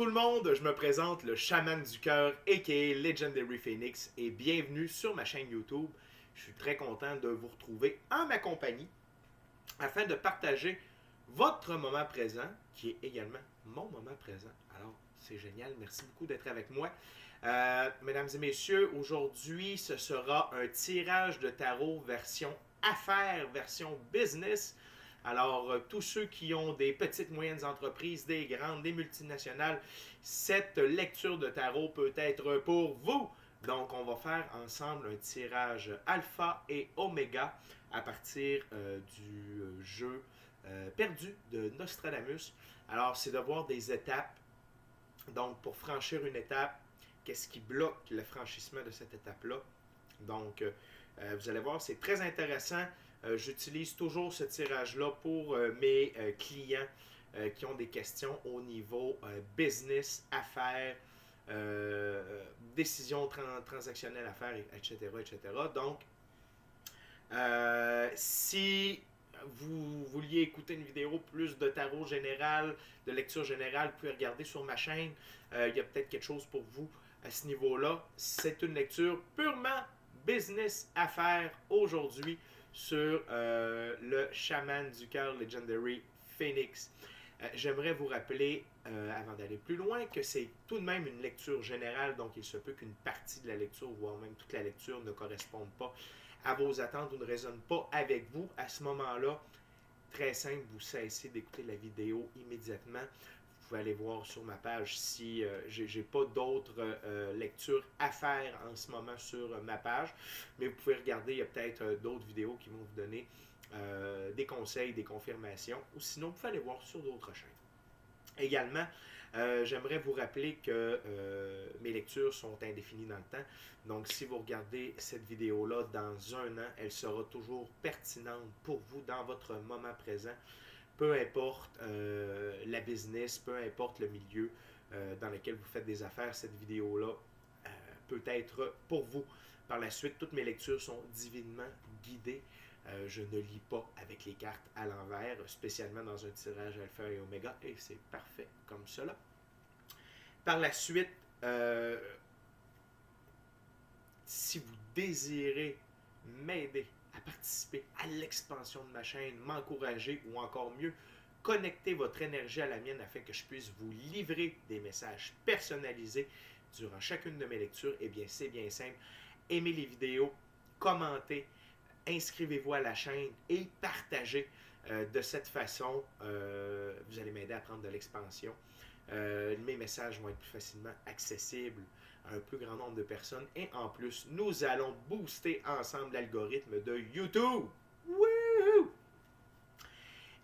tout le monde, je me présente le chaman du cœur aka Legendary Phoenix et bienvenue sur ma chaîne YouTube. Je suis très content de vous retrouver en ma compagnie afin de partager votre moment présent qui est également mon moment présent. Alors, c'est génial, merci beaucoup d'être avec moi. Mesdames et messieurs, aujourd'hui, ce sera un tirage de tarot version affaires, version business. Alors, tous ceux qui ont des petites, moyennes entreprises, des grandes, des multinationales, cette lecture de tarot peut être pour vous. Donc, on va faire ensemble un tirage alpha et oméga à partir du jeu perdu de Nostradamus. Alors, c'est de voir des étapes. Donc, pour franchir une étape, qu'est-ce qui bloque le franchissement de cette étape-là? Donc, vous allez voir, c'est très intéressant. J'utilise toujours ce tirage-là pour mes clients qui ont des questions au niveau business, affaires, décisions transactionnelles à faire, etc., etc. Donc, si vous vouliez écouter une vidéo plus de tarot général, de lecture générale, vous pouvez regarder sur ma chaîne. Il y a peut-être quelque chose pour vous à ce niveau-là. C'est une lecture purement business affaires aujourd'hui sur le chaman du cœur Legendary Phoenix. J'aimerais vous rappeler, avant d'aller plus loin, que c'est tout de même une lecture générale, donc il se peut qu'une partie de la lecture, voire même toute la lecture, ne corresponde pas à vos attentes ou ne résonne pas avec vous. À ce moment-là, très simple, vous cessez d'écouter la vidéo immédiatement. Vous pouvez aller voir sur ma page si j'ai pas d'autres lectures à faire en ce moment sur ma page, mais vous pouvez regarder, il y a peut-être d'autres vidéos qui vont vous donner des conseils, des confirmations, ou sinon vous pouvez aller voir sur d'autres chaînes. Également, j'aimerais vous rappeler que mes lectures sont indéfinies dans le temps. Donc, si vous regardez cette vidéo-là dans un an, elle sera toujours pertinente pour vous dans votre moment présent. Peu importe la business, peu importe le milieu dans lequel vous faites des affaires, cette vidéo-là peut être pour vous. Par la suite, toutes mes lectures sont divinement guidées. Je ne lis pas avec les cartes à l'envers, spécialement dans un tirage alpha et oméga, et c'est parfait comme cela. Par la suite, si vous désirez m'aider à participer à l'expansion de ma chaîne, m'encourager ou encore mieux, connecter votre énergie à la mienne afin que je puisse vous livrer des messages personnalisés durant chacune de mes lectures, eh bien c'est bien simple. Aimez les vidéos, commentez, inscrivez-vous à la chaîne et partagez. De cette façon, vous allez m'aider à prendre de l'expansion. Mes messages vont être plus facilement accessibles à un plus grand nombre de personnes. Et en plus, nous allons booster ensemble l'algorithme de YouTube. Wouhou!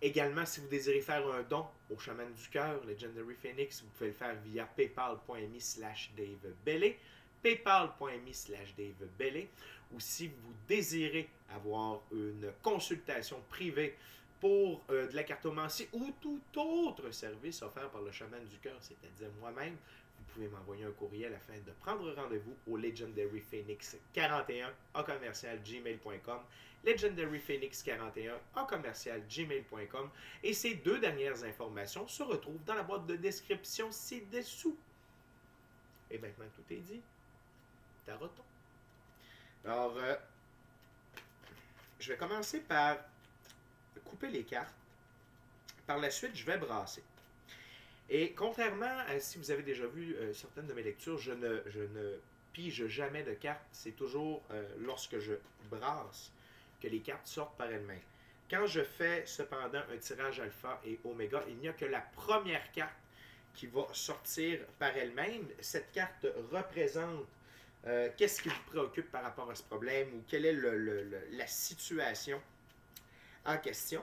Également, si vous désirez faire un don au chaman du cœur, Legendary Phoenix, vous pouvez le faire via paypal.me/DaveBellé, paypal.me/DaveBellé, ou si vous désirez avoir une consultation privée pour de la cartomancie ou tout autre service offert par le chaman du cœur, c'est-à-dire moi-même, vous pouvez m'envoyer un courriel afin de prendre rendez-vous au Legendary Phoenix 41 @gmail.com, Legendary Phoenix 41 @gmail.com, et ces deux dernières informations se retrouvent dans la boîte de description ci-dessous. Et maintenant tout est dit, taroton. Alors, je vais commencer par couper les cartes. Par la suite, je vais brasser. Et contrairement à si vous avez déjà vu certaines de mes lectures, je ne pige jamais de cartes. C'est toujours lorsque je brasse que les cartes sortent par elles-mêmes. Quand je fais cependant un tirage alpha et oméga, il n'y a que la première carte qui va sortir par elle-même. Cette carte représente qu'est-ce qui vous préoccupe par rapport à ce problème ou quelle est la situation en question.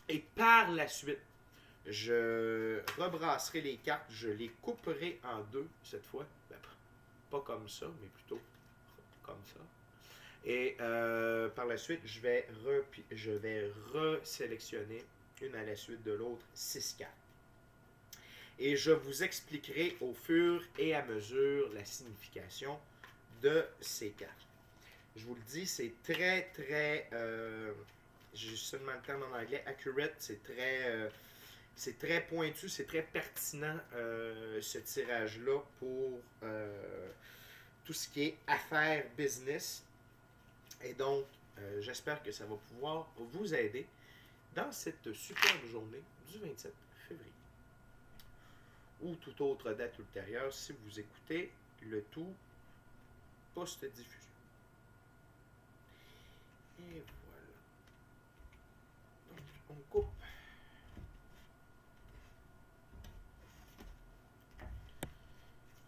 Et par la suite, je rebrasserai les cartes, je les couperai en deux cette fois. Ben, pas comme ça, mais plutôt comme ça. Et par la suite, je vais resélectionner une à la suite de l'autre 6 cartes. Et je vous expliquerai au fur et à mesure la signification de ces cartes. Je vous le dis, c'est très, j'ai seulement le terme en anglais, accurate, c'est très C'est très pointu, c'est très pertinent ce tirage-là pour tout ce qui est affaires, business. Et donc, j'espère que ça va pouvoir vous aider dans cette superbe journée du 27 février. Ou toute autre date ultérieure si vous écoutez le tout post-diffusion. Et voilà. Donc, on coupe.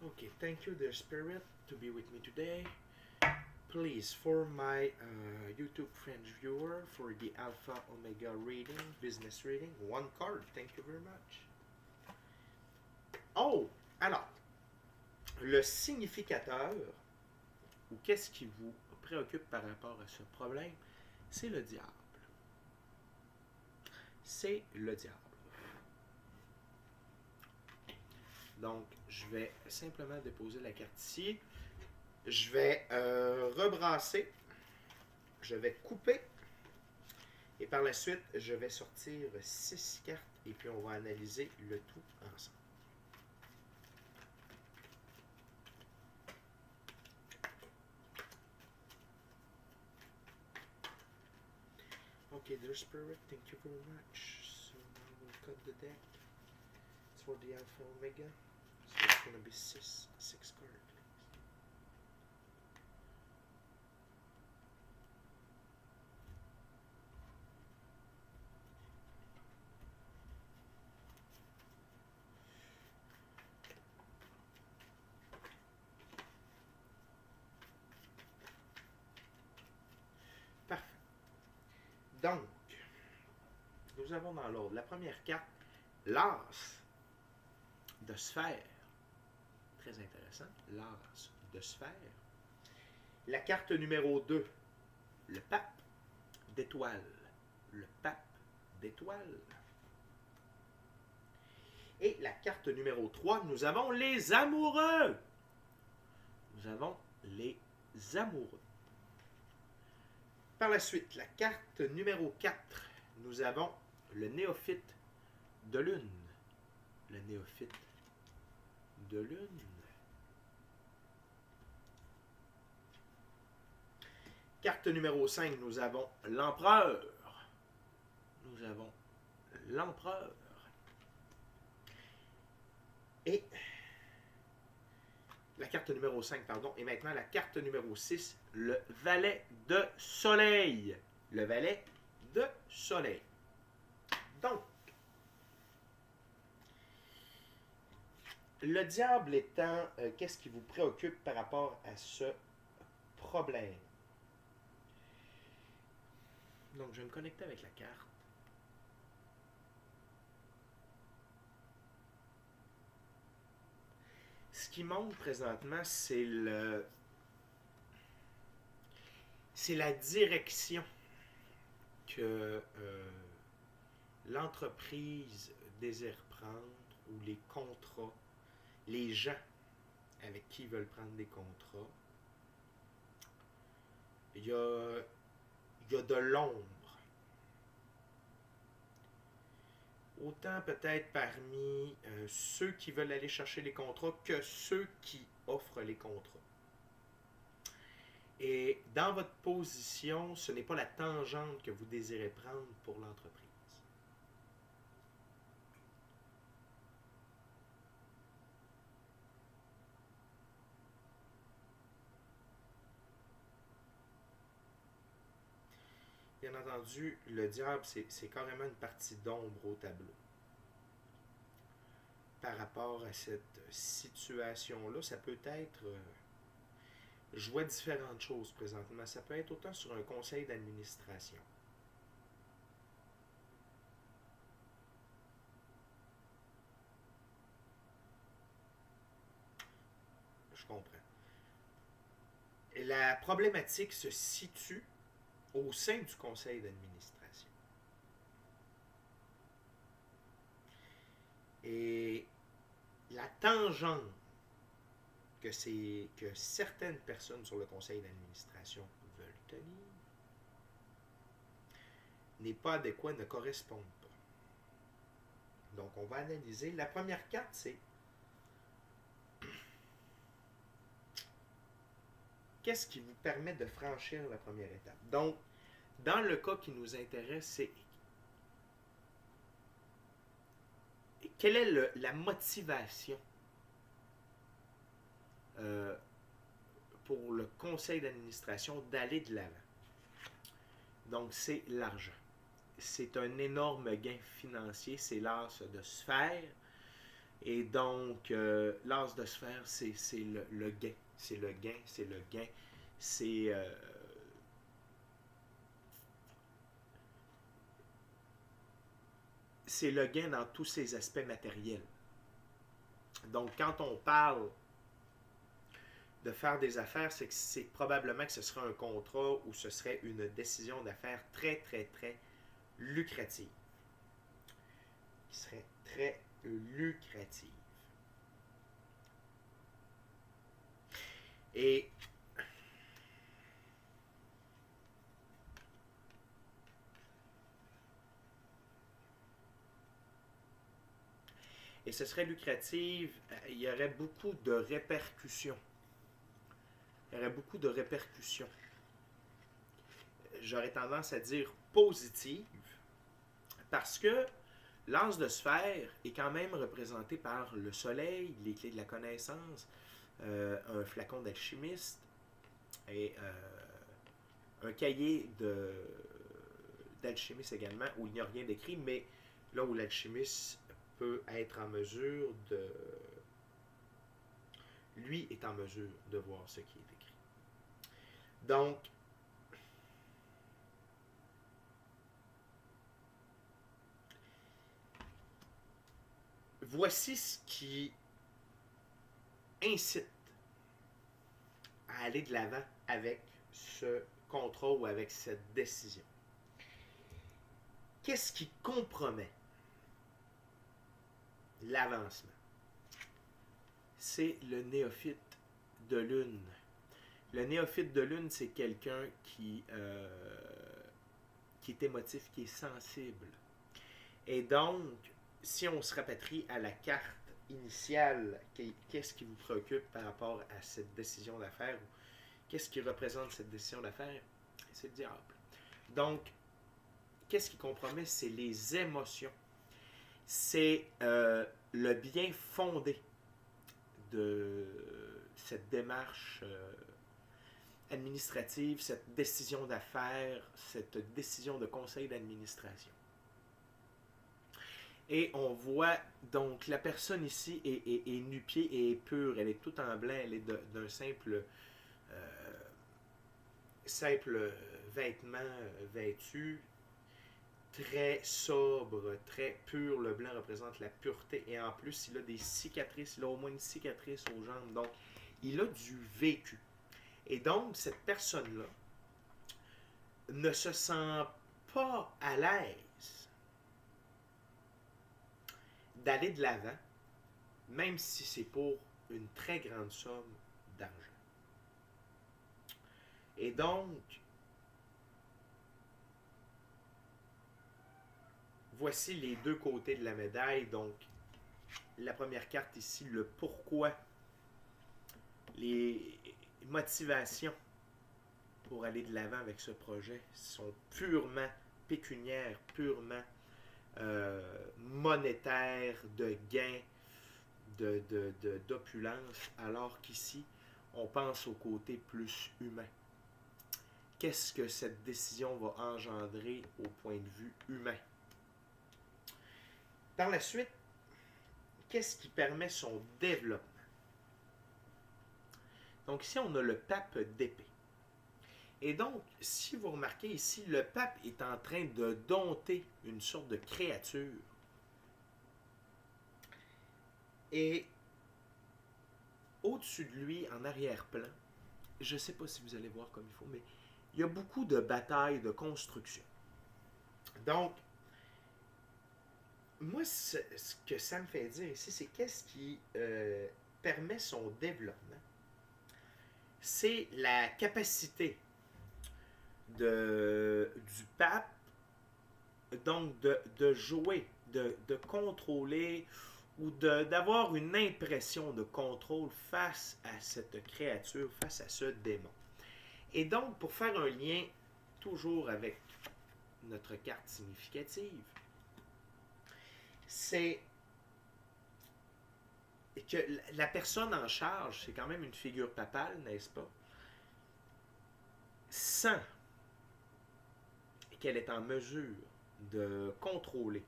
Okay, thank you, dear Spirit, to be with me today. Please, for my YouTube French viewer, for the Alpha Omega reading, business reading, one card. Thank you very much. Oh, alors, le significateur, ou qu'est-ce qui vous préoccupe par rapport à ce problème, c'est le diable. C'est le diable. Donc, je vais simplement déposer la carte ici. Je vais rebrasser. Je vais couper. Et par la suite, je vais sortir 6 cartes et puis on va analyser le tout ensemble. Okay, dear Spirit, thank you very much. So now we'll cut the deck. It's for the Alpha Omega. So it's going to be six cards. Parfait. Donc, nous avons dans l'ordre la première carte, l'As de sphère. Très intéressant. L'As de sphère. La carte numéro 2, le pape d'étoiles. Le pape d'étoiles. Et la carte numéro 3, nous avons les amoureux. Nous avons les amoureux. Par la suite, la carte numéro 4, nous avons le néophyte de lune. Le néophyte de lune. Carte numéro 5, nous avons l'empereur. Nous avons l'empereur. Et la carte numéro 5, pardon, et maintenant la carte numéro 6, le valet de soleil. Le valet de soleil. Donc, le diable étant, qu'est-ce qui vous préoccupe par rapport à ce problème? Donc, je vais me connecter avec la carte. Ce qui montre présentement, c'est la direction que l'entreprise désire prendre ou les contrats, les gens avec qui ils veulent prendre des contrats. Il y a de l'ombre. Autant peut-être parmi ceux qui veulent aller chercher les contrats que ceux qui offrent les contrats. Et dans votre position, ce n'est pas la tangente que vous désirez prendre pour l'entreprise. Bien entendu, le diable, c'est carrément une partie d'ombre au tableau. Par rapport à cette situation-là, ça peut être... je vois différentes choses présentement. Ça peut être autant sur un conseil d'administration. Je comprends. La problématique se situe au sein du conseil d'administration. Et la tangente que certaines personnes sur le conseil d'administration veulent tenir n'est pas adéquate, ne correspond pas. Donc, on va analyser. La première carte, c'est qu'est-ce qui vous permet de franchir la première étape. Donc, dans le cas qui nous intéresse, c'est quelle est la motivation pour le conseil d'administration d'aller de l'avant. Donc, c'est l'argent. C'est un énorme gain financier, c'est l'as de sphère. Et donc, l'as de sphère, c'est le gain. C'est le gain, c'est le gain. C'est le gain dans tous ses aspects matériels. Donc, quand on parle de faire des affaires, c'est que c'est probablement que ce sera un contrat ou ce serait une décision d'affaires très, très, très lucrative. Qui serait très lucrative. Et ce serait lucrative, il y aurait beaucoup de répercussions. Il y aurait beaucoup de répercussions. J'aurais tendance à dire positives, parce que l'as de sphère est quand même représenté par le soleil, les clés de la connaissance, un flacon d'alchimiste et un cahier d'alchimiste également, où il n'y a rien d'écrit, mais là où l'alchimiste peut être en mesure de... Lui est en mesure de voir ce qui est écrit. Donc, voici ce qui incite à aller de l'avant avec ce contrat ou avec cette décision. Qu'est-ce qui compromet l'avancement? C'est le néophyte de lune. Le néophyte de lune, c'est quelqu'un qui est émotif, qui est sensible. Et donc, si on se rapatrie à la carte initiale, qu'est-ce qui vous préoccupe par rapport à cette décision d'affaires? Qu'est-ce qui représente cette décision d'affaires? C'est le diable. Donc, qu'est-ce qui compromet? C'est les émotions. C'est le bien fondé de cette démarche administrative, cette décision d'affaires, cette décision de conseil d'administration. Et on voit, donc, la personne ici est nu-pied et est pure. Elle est toute en blanc. Elle est d'un simple vêtement vêtu, très sobre, très pur. Le blanc représente la pureté. Et en plus, il a des cicatrices. Il a au moins une cicatrice aux jambes. Donc, il a du vécu. Et donc, cette personne-là ne se sent pas à l'aise d'aller de l'avant, même si c'est pour une très grande somme d'argent. Et donc, voici les deux côtés de la médaille. Donc, la première carte ici, le pourquoi, les motivations pour aller de l'avant avec ce projet sont purement pécuniaires, purement monétaires, de gains, d'opulence, alors qu'ici, on pense au côté plus humain. Qu'est-ce que cette décision va engendrer au point de vue humain? Par la suite, qu'est-ce qui permet son développement? Donc ici, on a le pape d'épée. Et donc, si vous remarquez ici, le pape est en train de dompter une sorte de créature. Et au-dessus de lui, en arrière-plan, je ne sais pas si vous allez voir comme il faut, mais il y a beaucoup de batailles, de construction. Donc, moi, ce que ça me fait dire ici, c'est qu'est-ce qui permet son développement? C'est la capacité du pape, donc de jouer de contrôler ou d'avoir une impression de contrôle face à cette créature, face à ce démon. Et donc, pour faire un lien toujours avec notre carte significative, c'est que la personne en charge, c'est quand même une figure papale, n'est-ce pas, sent qu'elle est en mesure de contrôler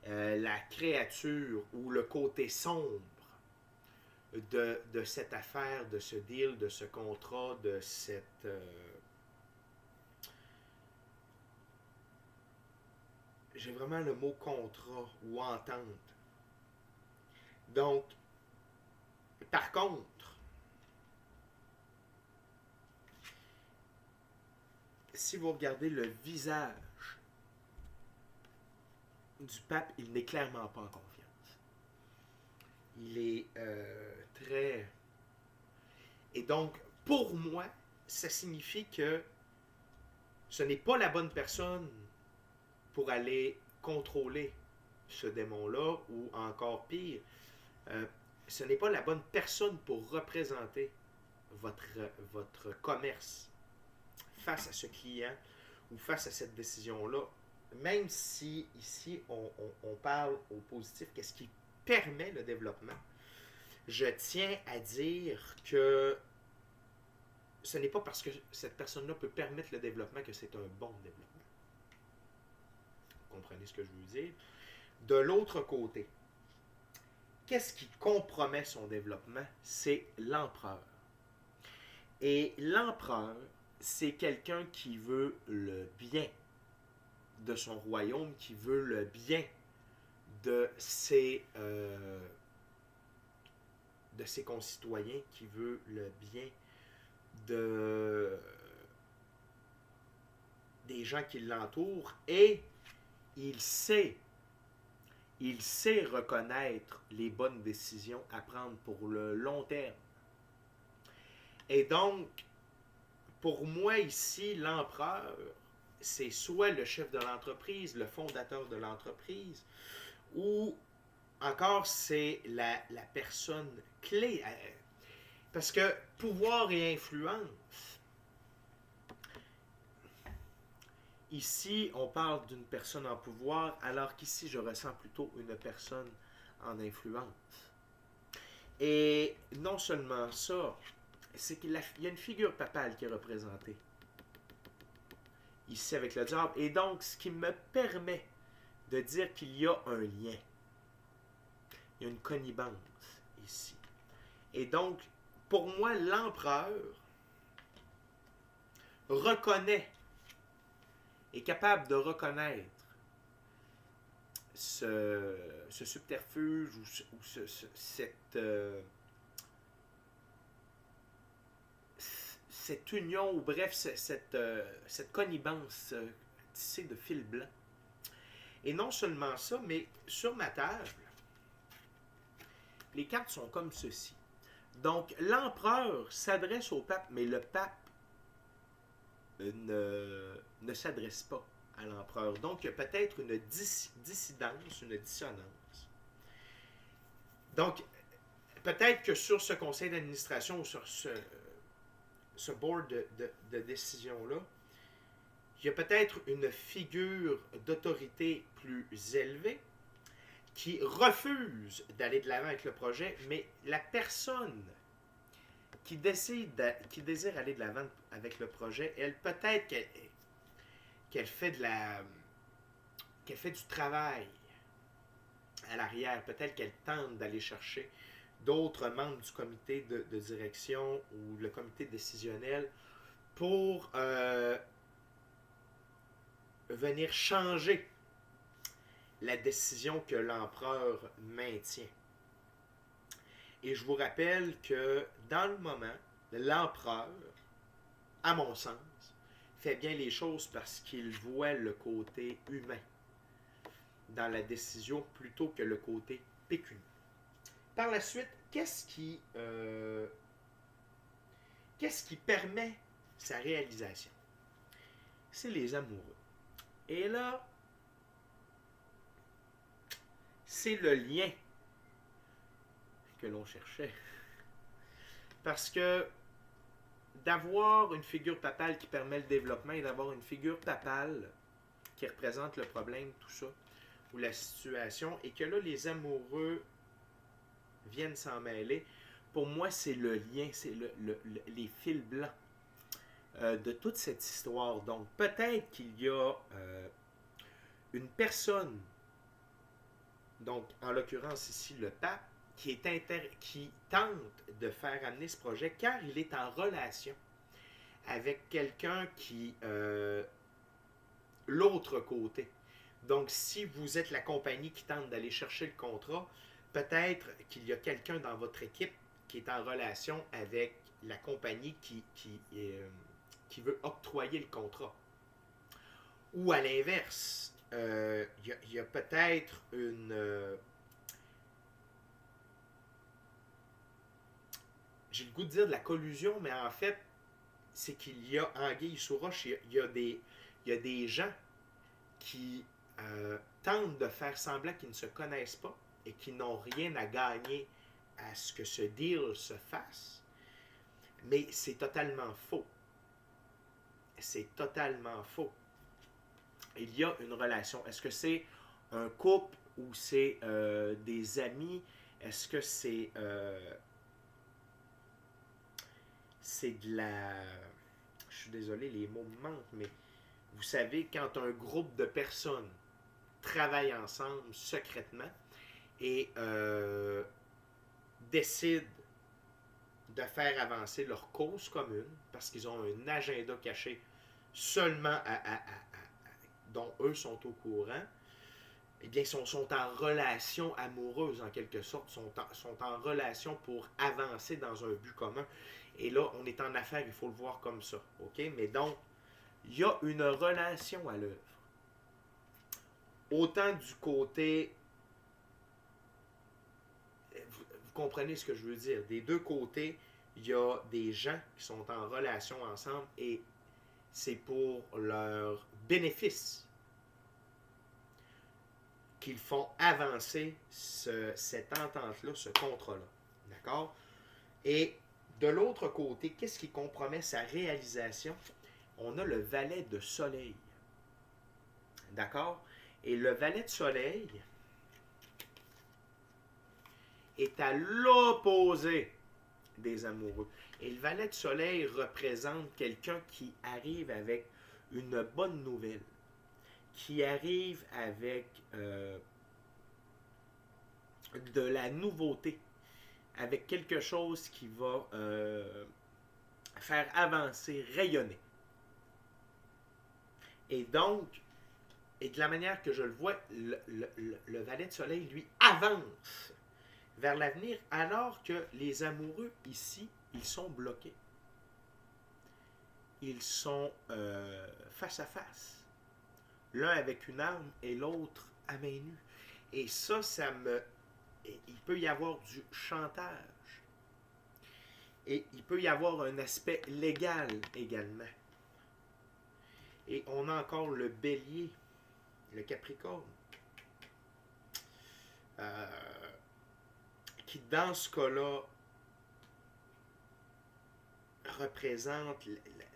la créature ou le côté sombre de cette affaire, de ce deal, de ce contrat, de cette... j'ai vraiment le mot contrat ou entente. Donc, par contre, si vous regardez le visage du pape, il n'est clairement pas en confiance. Il est très... Et donc, pour moi, ça signifie que ce n'est pas la bonne personne pour aller contrôler ce démon-là, ou encore pire, ce n'est pas la bonne personne pour représenter votre commerce face à ce client ou face à cette décision-là. Même si ici on parle au positif, qu'est-ce qui permet le développement, je tiens à dire que ce n'est pas parce que cette personne-là peut permettre le développement que c'est un bon développement. Vous comprenez ce que je veux dire? De l'autre côté, qu'est-ce qui compromet son développement? C'est l'empereur. Et l'empereur, c'est quelqu'un qui veut le bien de son royaume, qui veut le bien de ses concitoyens, qui veut le bien des gens qui l'entourent, et il sait reconnaître les bonnes décisions à prendre pour le long terme. Et donc, pour moi ici, l'empereur, c'est soit le chef de l'entreprise, le fondateur de l'entreprise, ou encore c'est la personne clé. Parce que pouvoir et influence, ici on parle d'une personne en pouvoir, alors qu'ici je ressens plutôt une personne en influence. Et non seulement ça, c'est qu'il y a une figure papale qui est représentée ici avec le diable. Et donc, ce qui me permet de dire qu'il y a un lien. Il y a une connivence ici. Et donc, pour moi, l'empereur est capable de reconnaître ce subterfuge ou cette union, ou bref, cette connivence tissée de fil blanc. Et non seulement ça, mais sur ma table, les cartes sont comme ceci. Donc, l'empereur s'adresse au pape, mais le pape ne s'adresse pas à l'empereur. Donc, il y a peut-être une dissidence, une dissonance. Donc, peut-être que sur ce conseil d'administration ou sur ce board de décision-là, il y a peut-être une figure d'autorité plus élevée qui refuse d'aller de l'avant avec le projet, mais la personne qui désire aller de l'avant avec le projet, elle, peut-être qu'elle fait du travail à l'arrière, peut-être qu'elle tente d'aller chercher d'autres membres du comité de direction ou le comité décisionnel pour venir changer la décision que l'empereur maintient. Et je vous rappelle que dans le moment, l'empereur, à mon sens, fait bien les choses parce qu'il voit le côté humain dans la décision plutôt que le côté pécuniaire. Par la suite, qu'est-ce qui permet sa réalisation? C'est les amoureux. Et là, c'est le lien que l'on cherchait. Parce que d'avoir une figure papale qui permet le développement et d'avoir une figure papale qui représente le problème, tout ça, ou la situation, et que là, les amoureux viennent s'en mêler, pour moi, c'est le lien, c'est les fils blancs de toute cette histoire. Donc, peut-être qu'il y a une personne, donc en l'occurrence ici le pape, qui tente de faire amener ce projet car il est en relation avec quelqu'un qui l'autre côté. Donc si vous êtes la compagnie qui tente d'aller chercher le contrat, peut-être qu'il y a quelqu'un dans votre équipe qui est en relation avec la compagnie qui veut octroyer le contrat. Ou à l'inverse, y a peut-être j'ai le goût de dire de la collusion, mais en fait, c'est qu'il y a anguille sous roche, il y a des gens qui tentent de faire semblant qu'ils ne se connaissent pas et qui n'ont rien à gagner à ce que ce deal se fasse. Mais c'est totalement faux. C'est totalement faux. Il y a une relation. Est-ce que c'est un couple ou c'est des amis? Est-ce que c'est de la... Je suis désolé, les mots me manquent, mais vous savez, quand un groupe de personnes travaillent ensemble secrètement et décident de faire avancer leur cause commune parce qu'ils ont un agenda caché seulement dont eux sont au courant, eh bien, sont en relation amoureuse en quelque sorte, sont en relation pour avancer dans un but commun. Et là, on est en affaires, il faut le voir comme ça. OK? Mais donc, il y a une relation à l'œuvre. Autant du côté... Vous comprenez ce que je veux dire. Des deux côtés, il y a des gens qui sont en relation ensemble et c'est pour leur bénéfice qu'ils font avancer cette entente-là, ce contrat-là. D'accord? Et de l'autre côté, qu'est-ce qui compromet sa réalisation? On a le valet de soleil. D'accord? Et le valet de soleil est à l'opposé des amoureux. Et le valet de soleil représente quelqu'un qui arrive avec une bonne nouvelle, qui arrive avec de la nouveauté, avec quelque chose qui va faire avancer, rayonner. Et donc, et de la manière que je le vois, le valet de soleil, lui, avance vers l'avenir, alors que les amoureux, ici, ils sont bloqués. Ils sont face à face. L'un avec une arme et l'autre à main nue. Et ça il peut y avoir du chantage. Et il peut y avoir un aspect légal également. Et on a encore le bélier, le capricorne, qui dans ce cas-là représente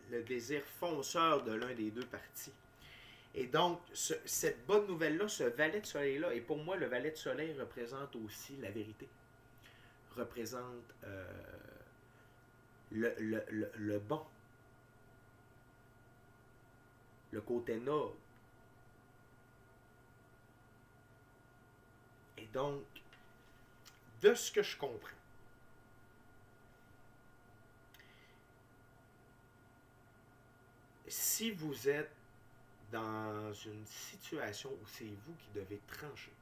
le désir fonceur de l'un des deux partis. Et donc, cette bonne nouvelle-là, ce valet de soleil-là, et pour moi, le valet de soleil représente aussi la vérité, représente le bon, le côté noble. Et donc, de ce que je comprends, si vous êtes dans une situation où c'est vous qui devez trancher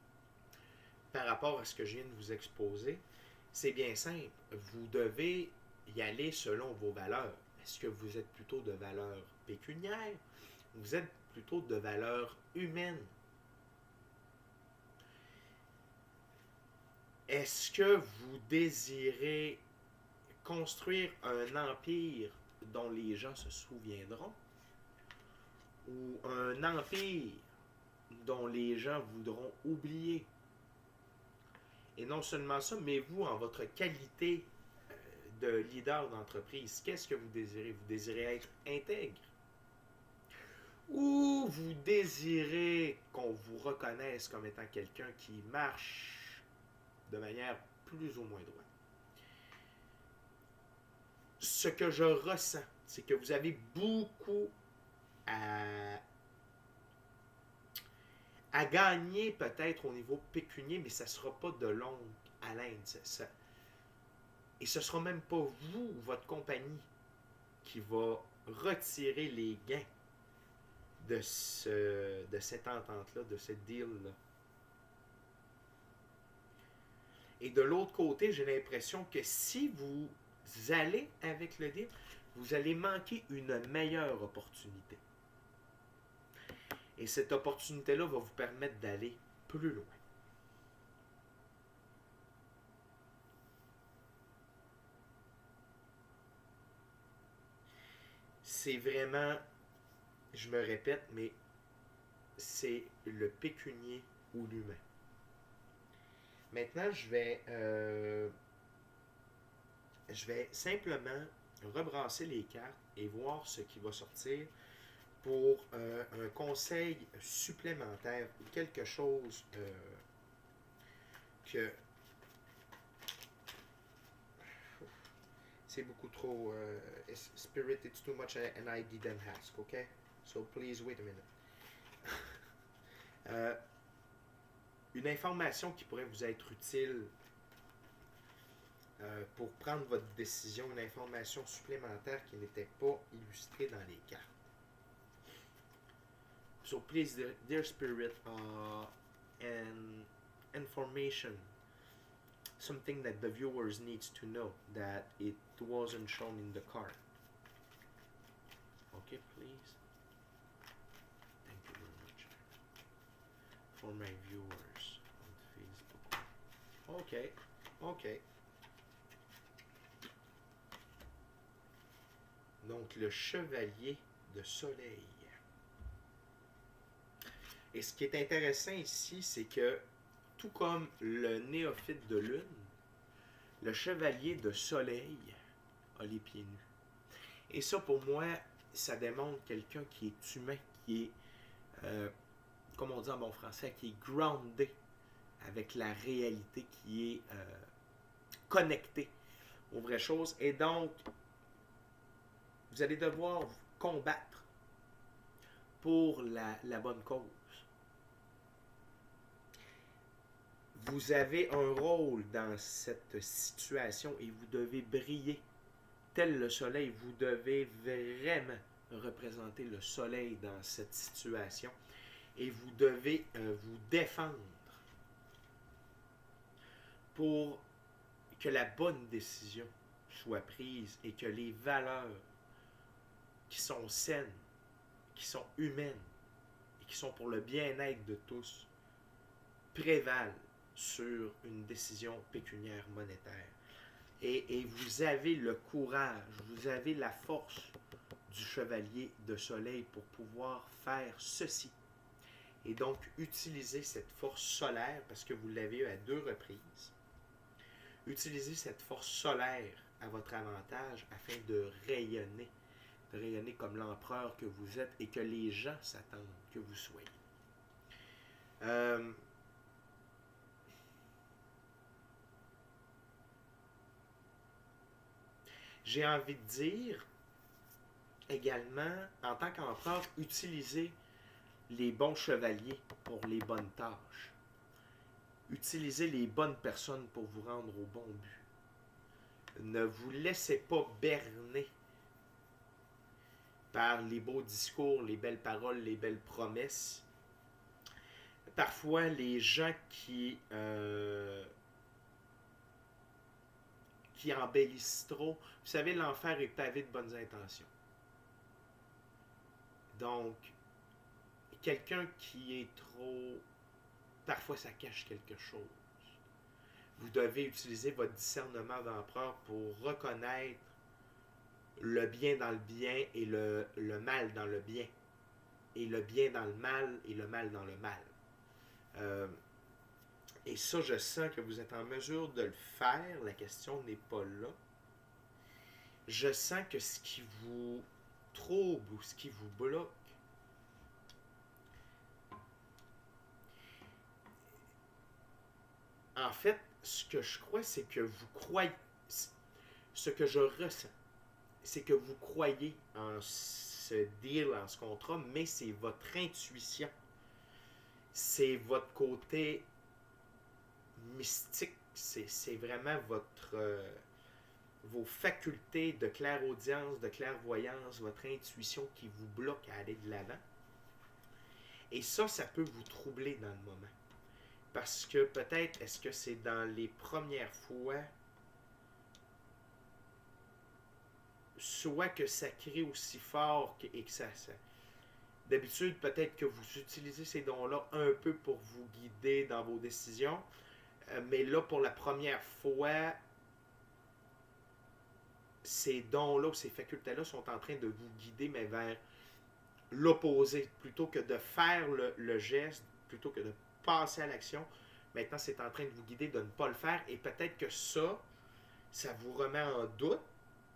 par rapport à ce que je viens de vous exposer, c'est bien simple. Vous devez y aller selon vos valeurs. Est-ce que vous êtes plutôt de valeurs pécuniaires? Vous êtes plutôt de valeurs humaines? Est-ce que vous désirez construire un empire dont les gens se souviendront? Ou un empire dont les gens voudront oublier? Et non seulement ça, mais vous, en votre qualité de leader d'entreprise, qu'est-ce que vous désirez? Vous désirez être intègre? Ou vous désirez qu'on vous reconnaisse comme étant quelqu'un qui marche de manière plus ou moins droite? Ce que je ressens, c'est que vous avez beaucoup à gagner peut-être au niveau pécunier, mais ça ne sera pas de longue haleine. Et ce ne sera même pas vous, votre compagnie, qui va retirer les gains de cette entente-là, de ce deal-là. Et de l'autre côté, j'ai l'impression que si vous allez avec le deal, vous allez manquer une meilleure opportunité. Et cette opportunité-là va vous permettre d'aller plus loin. C'est vraiment, je me répète, mais c'est le pécunier ou l'humain. Maintenant, je vais simplement rebrasser les cartes et voir ce qui va sortir pour un conseil supplémentaire ou quelque chose que c'est beaucoup trop spirit, it's too much and I didn't ask, okay? So please wait a minute. Une information qui pourrait vous être utile pour prendre votre décision, une information supplémentaire qui n'était pas illustrée dans les cartes. So please, dear spirit, an information, something that the viewers needs to know that it wasn't shown in the card. Okay, please. Thank you very much. For my viewers on Facebook. Okay, okay. Donc, le chevalier de soleil. Et ce qui est intéressant ici, c'est que, tout comme le néophyte de lune, le chevalier de soleil a les pieds nus. Et ça, pour moi, ça démontre quelqu'un qui est humain, qui est, comme on dit en bon français, qui est groundé avec la réalité, qui est connecté aux vraies choses. Et donc, vous allez devoir combattre pour la bonne cause. Vous avez un rôle dans cette situation et vous devez briller tel le soleil. Vous devez vraiment représenter le soleil dans cette situation et vous devez vous défendre pour que la bonne décision soit prise et que les valeurs qui sont saines, qui sont humaines et qui sont pour le bien-être de tous prévalent sur une décision pécuniaire monétaire. Et vous avez le courage, vous avez la force du chevalier de soleil pour pouvoir faire ceci. Et donc, utiliser cette force solaire, parce que vous l'avez eu à 2 reprises, utilisez cette force solaire à votre avantage afin de rayonner comme l'empereur que vous êtes et que les gens s'attendent que vous soyez. J'ai envie de dire également, en tant qu'empereur, utilisez les bons chevaliers pour les bonnes tâches. Utilisez les bonnes personnes pour vous rendre au bon but. Ne vous laissez pas berner par les beaux discours, les belles paroles, les belles promesses. Parfois, les gens qui embellissent trop, vous savez, l'enfer est pavé de bonnes intentions. Donc, quelqu'un qui est trop... Parfois, ça cache quelque chose. Vous devez utiliser votre discernement d'empereur pour reconnaître le bien dans le bien et le mal dans le bien. Et le bien dans le mal et le mal dans le mal. Et ça, je sens que vous êtes en mesure de le faire. La question n'est pas là. Je sens que ce qui vous trouble ou ce qui vous bloque, en fait, ce que je crois, c'est que vous croyez, ce que je ressens, c'est que vous croyez en ce deal, en ce contrat, mais c'est votre intuition. C'est votre côté mystique. C'est vraiment vos facultés de clairaudience, de clairvoyance, votre intuition qui vous bloque à aller de l'avant. Et ça peut vous troubler dans le moment. Parce que peut-être, est-ce que c'est dans les premières fois, soit que ça crie aussi fort et que ça d'habitude, peut-être que vous utilisez ces dons-là un peu pour vous guider dans vos décisions. Mais là, pour la première fois, ces dons-là, ces facultés-là sont en train de vous guider, mais vers l'opposé. Plutôt que de faire le geste, plutôt que de passer à l'action, maintenant, c'est en train de vous guider de ne pas le faire. Et peut-être que ça vous remet en doute,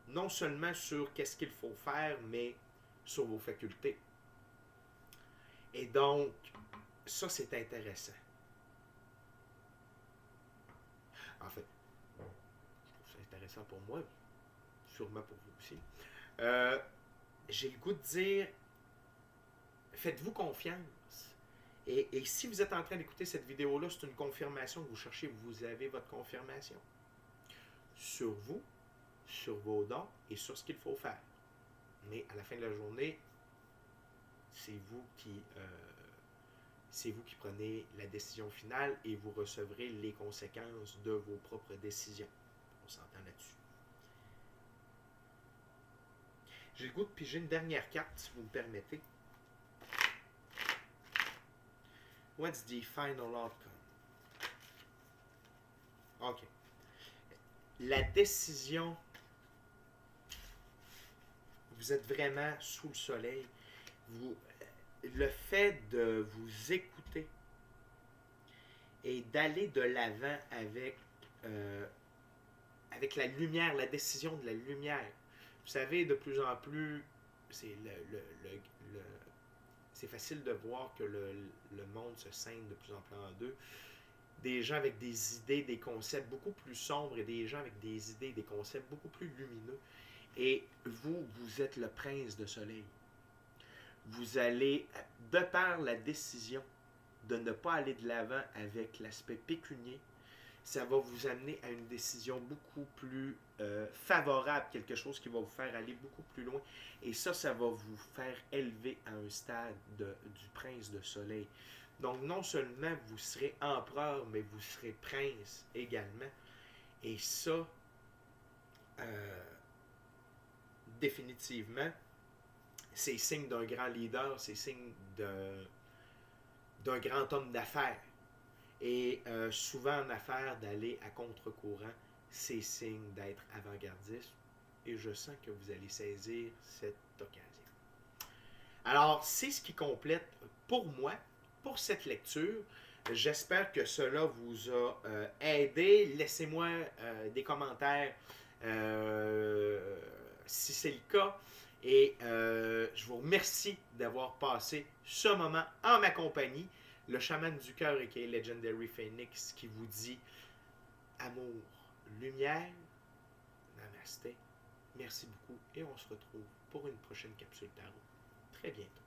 non seulement sur qu'est-ce qu'il faut faire, mais sur vos facultés. Et donc, ça, c'est intéressant. En fait, je trouve ça intéressant pour moi, sûrement pour vous aussi. J'ai le goût de dire, faites-vous confiance. Et si vous êtes en train d'écouter cette vidéo-là, c'est une confirmation que vous cherchez, vous avez votre confirmation sur vous, sur vos dons et sur ce qu'il faut faire. Mais à la fin de la journée, c'est vous qui prenez la décision finale et vous recevrez les conséquences de vos propres décisions. On s'entend là-dessus. J'ai le goût de piger une dernière carte, si vous me permettez. What's the final outcome? OK. La décision, vous êtes vraiment sous le soleil. Le fait de vous écouter et d'aller de l'avant avec la lumière, la décision de la lumière. Vous savez, de plus en plus, c'est c'est facile de voir que le monde se scinde de plus en plus en deux. Des gens avec des idées, des concepts beaucoup plus sombres et des gens avec des idées, des concepts beaucoup plus lumineux. Et vous êtes le prince de soleil. Vous allez, de par la décision de ne pas aller de l'avant avec l'aspect pécunier, ça va vous amener à une décision beaucoup plus favorable, quelque chose qui va vous faire aller beaucoup plus loin. Et ça va vous faire élever à un stade du prince de soleil. Donc non seulement vous serez empereur, mais vous serez prince également. Et ça, définitivement, c'est signe d'un grand leader, c'est signe d'un grand homme d'affaires. Et souvent en affaires, d'aller à contre-courant, c'est signe d'être avant-gardiste. Et je sens que vous allez saisir cette occasion. Alors, c'est ce qui complète pour moi, pour cette lecture. J'espère que cela vous a aidé. Laissez-moi des commentaires si c'est le cas. Et je vous remercie d'avoir passé ce moment en ma compagnie. Le chaman du cœur et qui est Legendary Phoenix qui vous dit amour, lumière, namasté. Merci beaucoup et on se retrouve pour une prochaine capsule tarot très bientôt.